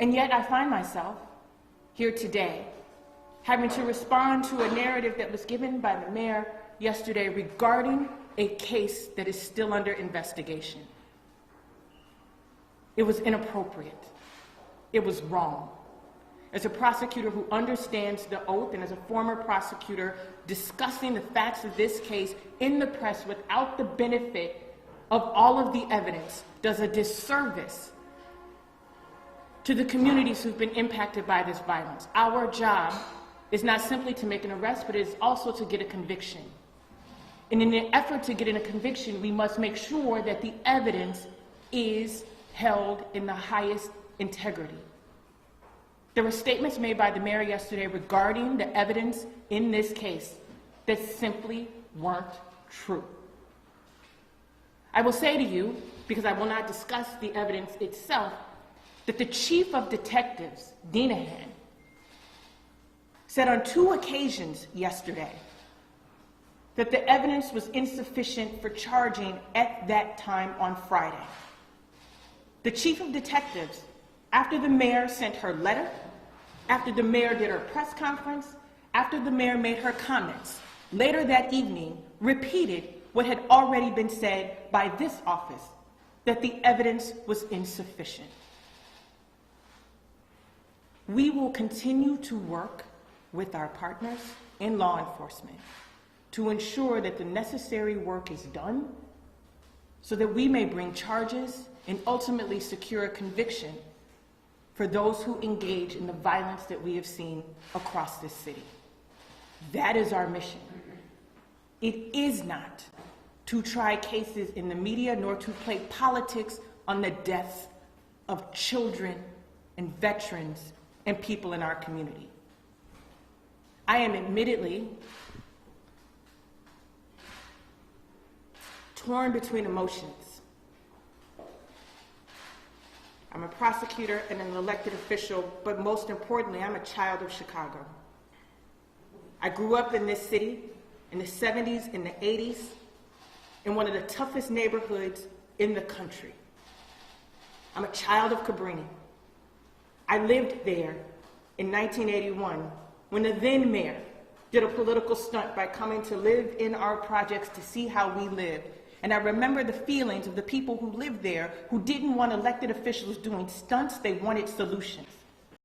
And yet I find myself here today having to respond to a narrative that was given by the mayor yesterday regarding a case that is still under investigation. It was inappropriate. It was wrong. As a prosecutor who understands the oath and as a former prosecutor discussing the facts of this case in the press without the benefit of all of the evidence does a disservice to the communities who've been impacted by this violence. Our job is not simply to make an arrest, but it is also to get a conviction. And in an effort to get in a conviction, we must make sure that the evidence is held in the highest integrity. There were statements made by the mayor yesterday regarding the evidence in this case that simply weren't true. I will say to you, because I will not discuss the evidence itself, that the chief of detectives, Dinahan, said on 2 occasions yesterday that the evidence was insufficient for charging at that time on Friday. The chief of detectives, after the mayor sent her letter, after the mayor did her press conference, after the mayor made her comments, later that evening repeated what had already been said by this office, that the evidence was insufficient. We will continue to work with our partners in law enforcement to ensure that the necessary work is done so that we may bring charges and ultimately secure a conviction for those who engage in the violence that we have seen across this city. That is our mission. It is not to try cases in the media nor to play politics on the deaths of children and veterans and people in our community. I am admittedly torn between emotions. I'm a prosecutor and an elected official, but most importantly, I'm a child of Chicago. I grew up in this city in the 70s and the 80s in one of the toughest neighborhoods in the country. I'm a child of Cabrini. I lived there in 1981 when the then mayor did a political stunt by coming to live in our projects to see how we lived. And I remember the feelings of the people who lived there who didn't want elected officials doing stunts, they wanted solutions.